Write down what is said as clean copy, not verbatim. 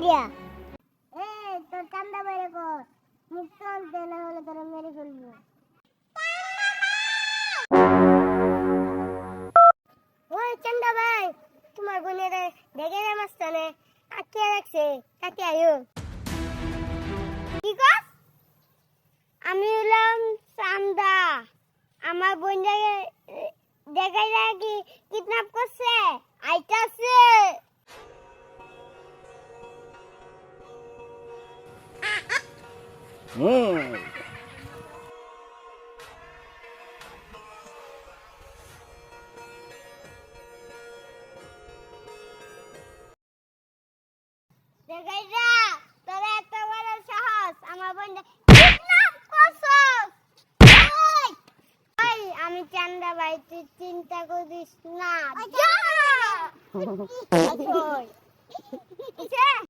দিয়া তোর চান্দা বাইরে কর মুখ চলতে না হলে তোরা মেরে ফেলবো। ওই চান্দা ভাই তোমার বোনের দেখে না মাস্তানে আটকে রাখছে তাকে আয়ো। কি কস? আমি হলাম চান্দা, আমার বোন দেখাই কি কিডন্যাপ করছে আইতাছে। দেখাই যা তোরা এত বড় সাহস আমার বোন কিডন্যাপ করছস। ওই আমি চান্দা ভাই তুই চিন্তা করিস না। যা